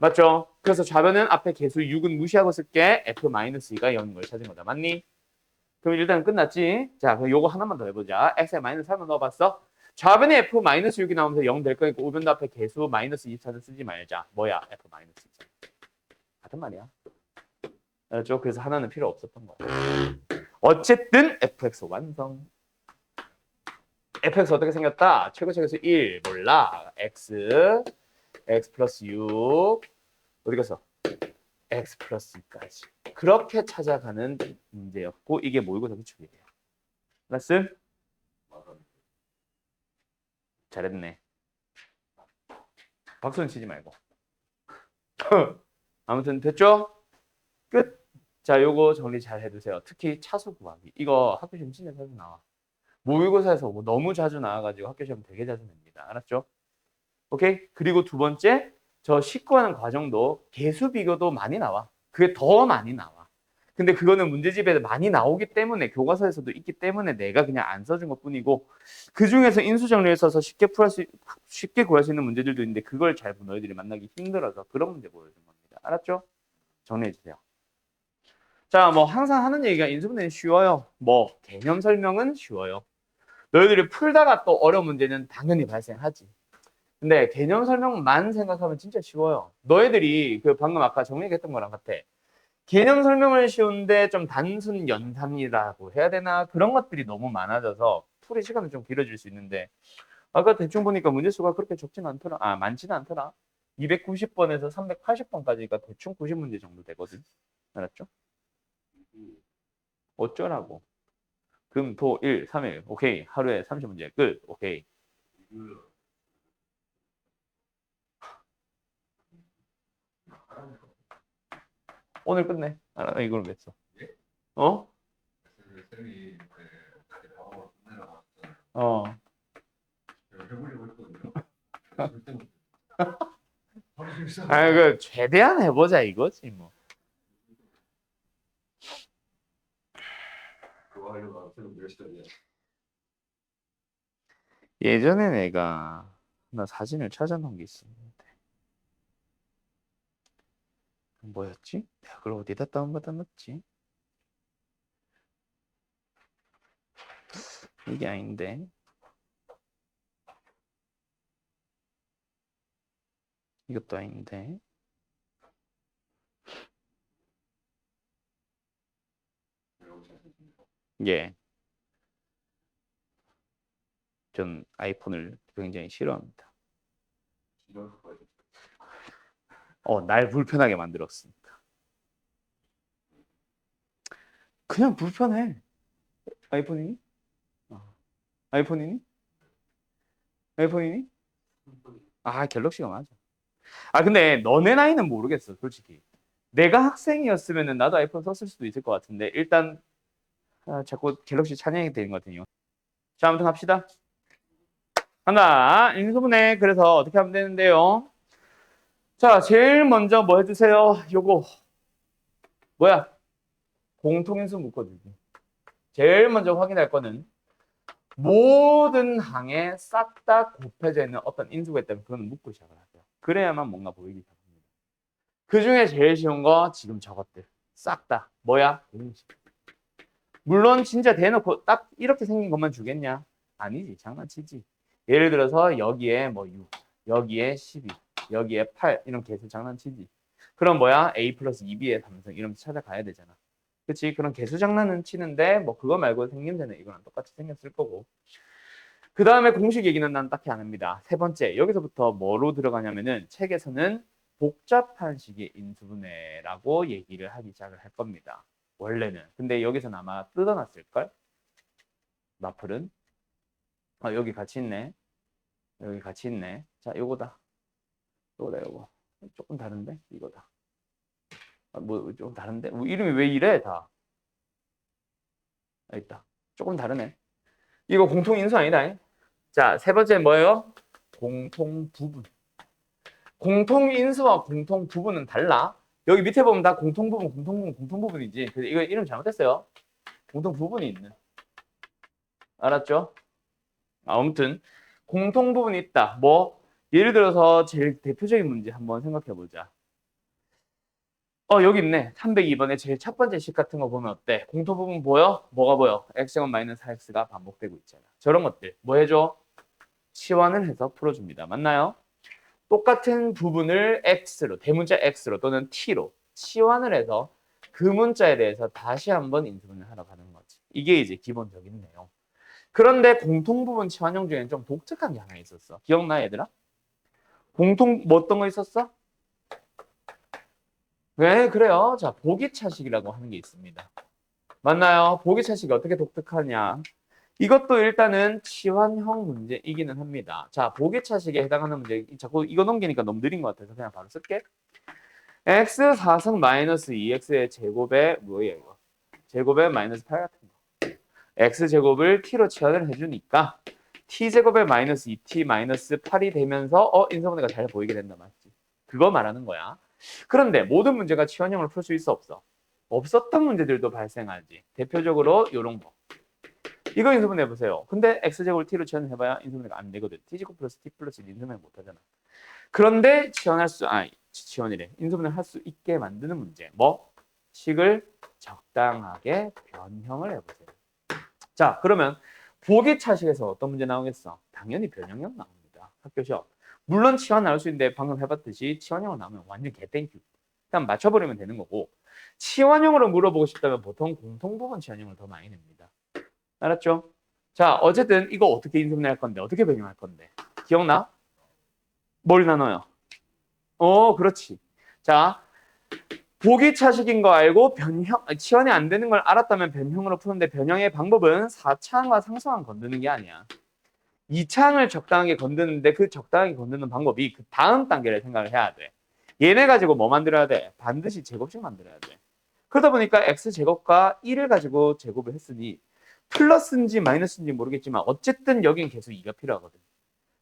맞죠? 그래서 좌변은 앞에 개수 6은 무시하고 쓸게. f-2가 0인 걸 찾은 거다. 맞니? 그럼 일단 끝났지? 자, 그럼 요거 하나만 더 해보자. x에 마이너스 3을 넣어봤어. 좌변에 f-6이 나오면서 0 될 거니까 우변도 앞에 개수 마이너스 24를 쓰지 말자. 뭐야? f-24. 같은 말이야. 알았죠? 그래서 하나는 필요 없었던 거야. 어쨌든 fx 완성. fx 어떻게 생겼다? 최고책에서 1 몰라. x 플러스 6 어디 갔어? x 플러스 2까지. 그렇게 찾아가는 문제였고 이게 모의고사 기출이에요. 알았어? 잘했네. 박수는 치지 말고. 아무튼 됐죠? 끝. 자, 요거 정리 잘 해두세요. 특히 차수 구하기. 이거 학교 시험 진짜 자주 나와. 모의고사에서 뭐 너무 자주 나와가지고 학교 시험 되게 자주 냅니다. 알았죠? 오케이? 그리고 두 번째, 저 식구하는 과정도 개수 비교도 많이 나와. 그게 더 많이 나와. 근데 그거는 문제집에 많이 나오기 때문에 교과서에서도 있기 때문에 내가 그냥 안 써준 것 뿐이고 그 중에서 인수 정리를 써서 쉽게 구할 수 있는 문제들도 있는데 그걸 잘 너희들이 만나기 힘들어서 그런 문제 보여준 겁니다. 알았죠? 정리해 주세요. 자, 뭐 항상 하는 얘기가 인수분해는 쉬워요. 뭐 개념 설명은 쉬워요. 너희들이 풀다가 또 어려운 문제는 당연히 발생하지. 근데 개념 설명만 생각하면 진짜 쉬워요. 너희들이 그 방금 아까 정리했던 거랑 같아. 개념 설명은 쉬운데 좀 단순 연산이라고 해야 되나? 그런 것들이 너무 많아져서 풀이 시간이 좀 길어질 수 있는데 아까 대충 보니까 문제 수가 그렇게 적진 않더라. 많지는 않더라. 290번에서 380번까지가 대충 90문제 정도 되거든. 알았죠? 어쩌라고. 금, 토, 일, 3일. 오케이. 하루에 30문제. 끝. 오케이. 오늘 끝내. 이걸 왜 써? 어? 어. 그 최대한 해보자 이거지 뭐. 예전에 내가 나 사진을 찾아놓은 게 있었는데 뭐였지? 내가 그걸 어디다 다운받아놨지? 이게 아닌데 이것도 아닌데 예. 전 아이폰을 굉장히 싫어합니다. 날 불편하게 만들었으니까. 그냥 불편해. 아이폰이니? 아이폰이니? 아이폰이니? 갤럭시가 맞아. 근데 너네 나이는 모르겠어, 솔직히. 내가 학생이었으면 나도 아이폰 썼을 수도 있을 것 같은데 일단 자꾸 갤럭시 찬양이 되는 것 같아요. 자, 아무튼 갑시다. 하나, 인수분해. 그래서 어떻게 하면 되는데요? 자, 제일 먼저 뭐 해주세요? 요거 뭐야? 공통인수 묶어주기. 제일 먼저 확인할 거는 모든 항에 싹 다 곱해져 있는 어떤 인수가 있다면 그거는 묶고 시작을 하세요. 그래야만 뭔가 보이기 시작합니다. 그 중에 제일 쉬운 거 지금 저것들 싹 다 뭐야? 물론 진짜 대놓고 딱 이렇게 생긴 것만 주겠냐? 아니지, 장난치지. 예를 들어서 여기에 뭐 6, 여기에 12, 여기에 8 이런 개수 장난치지. 그럼 뭐야? A 플러스 2B의 삼성 이러면서 찾아가야 되잖아. 그치? 그런 개수 장난은 치는데 뭐 그거 말고 생김새는 이거랑 똑같이 생겼을 거고. 그 다음에 공식 얘기는 난 딱히 안 합니다. 세 번째, 여기서부터 뭐로 들어가냐면은 책에서는 복잡한 식의 인수분해라고 얘기를 하기 시작을 할 겁니다. 원래는. 근데 여기서는 아마 뜯어놨을걸? 마플은. 여기 같이 있네. 여기 같이 있네. 자, 요거다. 요거다, 요거. 조금 다른데? 이거다. 뭐, 좀 다른데? 뭐 이름이 왜 이래, 다? 있다. 조금 다르네. 이거 공통 인수 아니다. 자, 세 번째 뭐예요? 공통 부분. 공통 인수와 공통 부분은 달라. 여기 밑에 보면 다 공통 부분, 공통 부분, 공통 부분이지. 그래서 이거 이름 잘못했어요. 공통 부분이 있는. 알았죠? 아무튼 공통 부분이 있다. 뭐 예를 들어서 제일 대표적인 문제 한번 생각해 보자. 여기 있네. 302번에 제일 첫 번째 식 같은 거 보면 어때? 공통 부분 보여? 뭐가 보여? x제곱 마이너스 4x가 반복되고 있잖아. 저런 것들 뭐 해줘? 치환을 해서 풀어줍니다. 맞나요? 똑같은 부분을 x로, 대문자 x로 또는 t로 치환을 해서 그 문자에 대해서 다시 한번 인수분해를 하러 가는 거지. 이게 이제 기본적인 내용. 그런데 공통부분 치환형 중에는 좀 독특한 게 하나 있었어. 기억나, 얘들아? 뭐 어떤 거 있었어? 네, 그래요. 자, 보기차식이라고 하는 게 있습니다. 맞나요? 보기차식이 어떻게 독특하냐? 이것도 일단은 치환형 문제이기는 합니다. 자, 보기차식에 해당하는 문제, 자꾸 이거 넘기니까 너무 느린 것 같아서 그냥 바로 쓸게. x 4승 마이너스 2x의 제곱에 뭐예요, 이거? 제곱에 마이너스 8 같은 거. x제곱을 t로 치환을 해주니까 t제곱에 마이너스 2t 마이너스 8이 되면서 인수분해가 잘 보이게 된다, 맞지? 그거 말하는 거야. 그런데 모든 문제가 치환형을 풀 수 있어, 없어? 없었던 문제들도 발생하지. 대표적으로 이런 거. 이거 인수분해 해보세요. 근데 x제곱을 t로 치환해봐야 인수분해가 안 되거든. t제곱 플러스 t 플러스 1 인수분해 못하잖아. 그런데 치환이래. 인수분해를 할 수 있게 만드는 문제. 뭐? 식을 적당하게 변형을 해보세요. 자, 그러면 보기차식에서 어떤 문제 나오겠어? 당연히 변형형 나옵니다. 학교 시험. 물론 치환 나올 수 있는데 방금 해봤듯이 치환형으로 나오면 완전 개땡큐. 그냥 맞춰버리면 되는 거고, 치환형으로 물어보고 싶다면 보통 공통부분 치환형을 더 많이 냅니다. 알았죠? 자, 어쨌든 이거 어떻게 인수분해 할 건데, 어떻게 변형할 건데. 기억나? 뭘 나눠요? 그렇지. 자, 보기차식인 거 알고 치환이 안 되는 걸 알았다면 변형으로 푸는데 변형의 방법은 4차항과 상수항 건드는 게 아니야. 2차항을 적당하게 건드는데 그 적당하게 건드는 방법이 그 다음 단계를 생각을 해야 돼. 얘네 가지고 뭐 만들어야 돼? 반드시 제곱식 만들어야 돼. 그러다 보니까 x제곱과 1을 가지고 제곱을 했으니 플러스인지 마이너스인지 모르겠지만 어쨌든 여긴 계속 2가 필요하거든.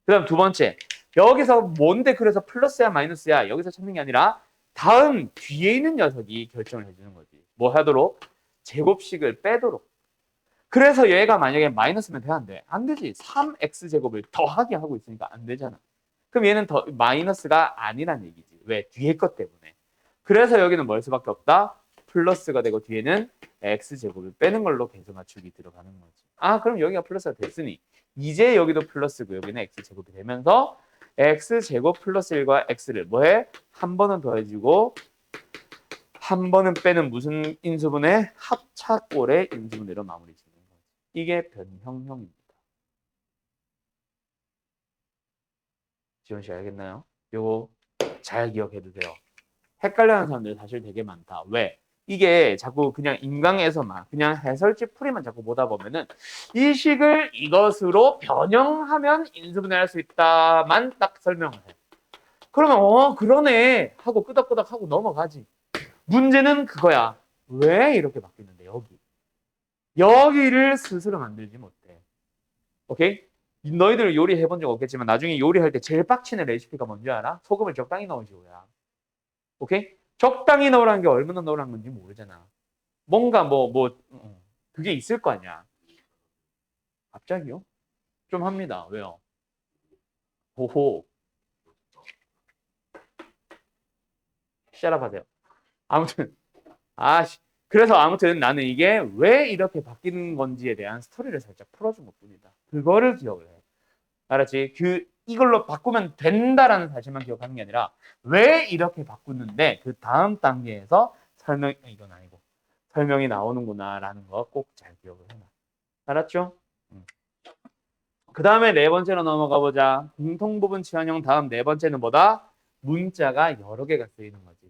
그 다음 두 번째, 여기서 뭔데 그래서 플러스야 마이너스야 여기서 찾는 게 아니라 다음 뒤에 있는 녀석이 결정을 해주는 거지. 뭐 하도록? 제곱식을 빼도록. 그래서 얘가 만약에 마이너스면 돼, 안 돼? 안 되지. 3x제곱을 더하게 하고 있으니까 안 되잖아. 그럼 얘는 더 마이너스가 아니란 얘기지. 왜? 뒤에 것 때문에. 그래서 여기는 뭘 수밖에 없다? 플러스가 되고 뒤에는 x제곱을 빼는 걸로 계속 맞추기 들어가는 거지. 그럼 여기가 플러스가 됐으니 이제 여기도 플러스고 여기는 x제곱이 되면서 x제곱 플러스 1과 x를 뭐해? 한 번은 더해주고 한 번은 빼는 무슨 인수분해? 합차꼴의 인수분해로 마무리 짓는 거지. 이게 변형형입니다. 지원 씨 알겠나요? 요거 잘 기억해도 돼요. 헷갈려하는 사람들 사실 되게 많다. 왜? 이게 자꾸 그냥 인강에서만 그냥 해설지 풀이만 자꾸 보다 보면은 이 식을 이것으로 변형하면 인수분해할 수 있다만 딱 설명을 해. 그러면 그러네 하고 끄덕끄덕 하고 넘어가지. 문제는 그거야. 왜 이렇게 바뀌는데 여기를 스스로 만들지 못해. 오케이? 너희들 요리해 본 적 없겠지만 나중에 요리할 때 제일 빡치는 레시피가 뭔지 알아? 소금을 적당히 넣으시오야. 오케이? 적당히 넣으라는 게 얼마나 넣으라는 건지 모르잖아. 뭔가 그게 있을 거 아니야. 갑자기요? 좀 합니다. 왜요? 호호. 셋업하세요. 아무튼 그래서 아무튼 나는 이게 왜 이렇게 바뀌는 건지에 대한 스토리를 살짝 풀어준 것뿐이다. 그거를 기억을 해. 알았지? 이걸로 바꾸면 된다라는 사실만 기억하는 게 아니라 왜 이렇게 바꾸는데 그 다음 단계에서 이건 아니고 설명이 나오는구나라는 거 꼭 잘 기억을 해놔. 알았죠? 그 다음에 네 번째로 넘어가 보자. 공통부분 치환형 다음 네 번째는 뭐다? 문자가 여러 개가 쓰이는 거지.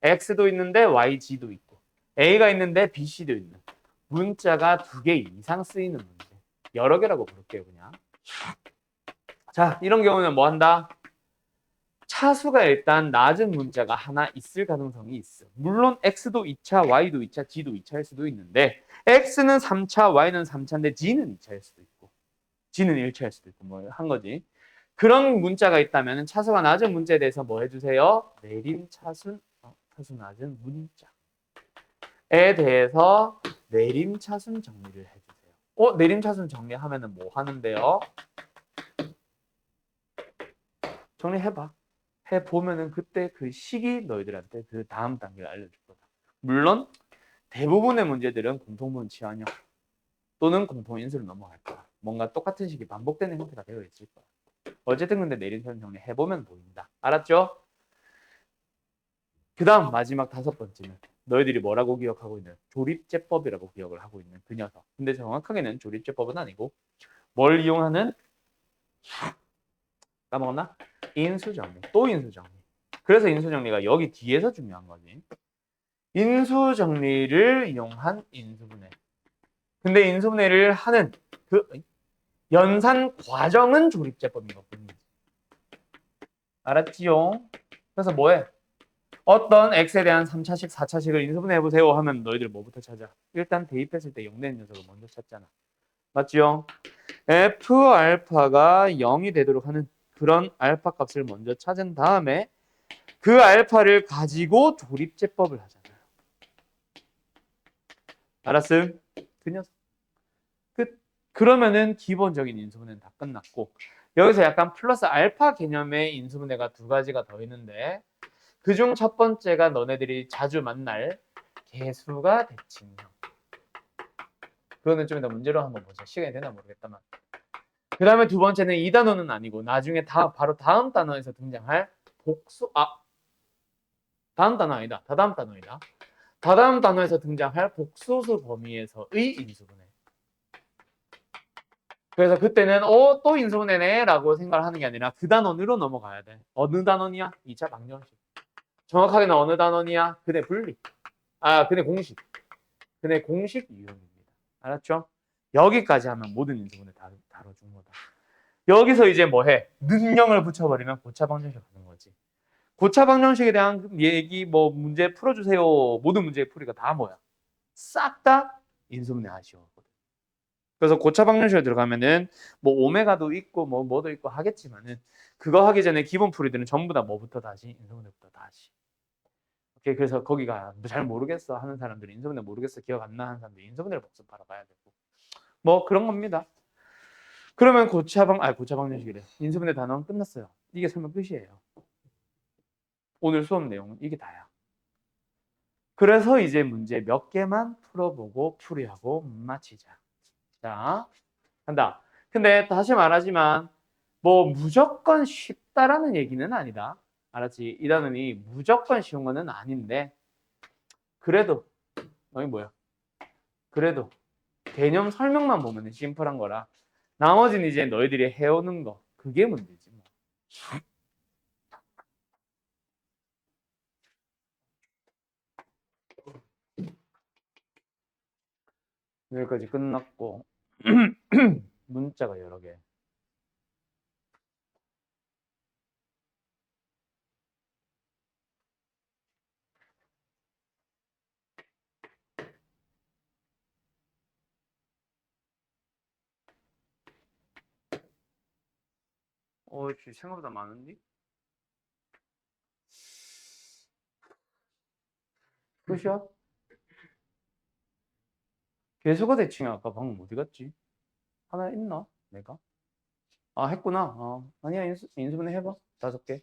X도 있는데 YG도 있고 A가 있는데 BC도 있는 문자가 두 개 이상 쓰이는 문제. 여러 개라고 부를게요, 그냥. 자, 이런 경우는 뭐 한다? 차수가 일단 낮은 문자가 하나 있을 가능성이 있어. 물론 X도 2차, Y도 2차, G도 2차일 수도 있는데 X는 3차, Y는 3차인데 G는 2차일 수도 있고 G는 1차일 수도 있고 뭐 한 거지. 그런 문자가 있다면 차수가 낮은 문제에 대해서 뭐 해주세요? 차수 낮은 문자에 대해서 내림차순 정리를 해주세요. 내림차순 정리하면은 뭐 하는데요? 정리해봐. 해보면은 그때 그 시기 너희들한테 그 다음 단계를 알려줄 거다. 물론 대부분의 문제들은 공통분 치환형 또는 공통인수로 넘어갈 거야. 뭔가 똑같은 식이 반복되는 형태가 되어 있을 거야. 어쨌든 근데 내림차순 정리 해보면 보인다. 알았죠? 그 다음 마지막 다섯 번째는 너희들이 뭐라고 기억하고 있는 조립제법이라고 기억을 하고 있는 그 녀석. 근데 정확하게는 조립제법은 아니고 뭘 이용하는? 까먹었나? 인수정리. 또 인수정리. 그래서 인수정리가 여기 뒤에서 중요한 거지. 인수정리를 이용한 인수분해. 근데 인수분해를 하는 그 연산 과정은 조립제법인 것뿐이지. 알았지요? 그래서 뭐해? 어떤 x에 대한 3차식, 4차식을 인수분해 해보세요 하면 너희들 뭐부터 찾아? 일단 대입했을 때 0 되는 녀석을 먼저 찾잖아. 맞죠? f 알파가 0이 되도록 하는 그런 알파 값을 먼저 찾은 다음에 그 알파를 가지고 조립제법을 하잖아요. 알았음? 그 녀석. 그러면은 기본적인 인수분해는 다 끝났고 여기서 약간 플러스 알파 개념의 인수분해가 두 가지가 더 있는데 그중 첫 번째가 너네들이 자주 만날 개수가 대칭형. 그거는 좀 이따 문제로 한번 보자. 시간이 되나 모르겠다만. 그 다음에 두 번째는 이 단어는 아니고 나중에 바로 다음 단어에서 등장할 복수. 다음 단어 아니다. 다다음 단어이다. 다다음 단어에서 등장할 복소수 범위에서의 인수분해. 그래서 그때는 또 인수분해네 라고 생각을 하는 게 아니라 그 단원으로 넘어가야 돼. 어느 단원이야? 2차 방정식. 정확하게는 어느 단원이야? 그네 분리. 그네 공식. 그네 공식 유형입니다. 알았죠? 여기까지 하면 모든 인수분해 다 다뤄준 거다. 여기서 이제 뭐해? 능령을 붙여버리면 고차 방정식 하는 거지. 고차 방정식에 대한 얘기 뭐 문제 풀어주세요. 모든 문제의 풀이가 다 뭐야? 싹 다 인수분해 하시오. 그래서 고차 방정식에 들어가면은 뭐 오메가도 있고 뭐도 있고 하겠지만은 그거 하기 전에 기본 풀이들은 전부 다 뭐부터 다시 인수분해부터 다시. 오케이. 그래서 거기가 잘 모르겠어 하는 사람들이 인수분해 모르겠어 기억 안 나 하는 사람들이 인수분해를 복습하러 가야 되고 뭐 그런 겁니다. 그러면 고차 방정식이래. 인수분해 단원 끝났어요. 이게 설명 끝이에요. 오늘 수업 내용은 이게 다야. 그래서 이제 문제 몇 개만 풀어보고 풀이하고 마치자. 자, 한다. 근데 다시 말하지만 뭐 무조건 쉽다라는 얘기는 아니다. 알았지? 이 단원이 무조건 쉬운 거는 아닌데 그래도 여기 뭐야? 그래도 개념 설명만 보면 심플한 거라 나머지는 이제 너희들이 해오는 거 그게 문제지 뭐. 여기까지 끝났고 문자가 여러 개. 생각보다 많은데? 끝이야? 개수가 대칭이 아까 방금 어디 갔지? 하나 있나? 내가? 했구나. 아니야 인수분해 해봐. 5개.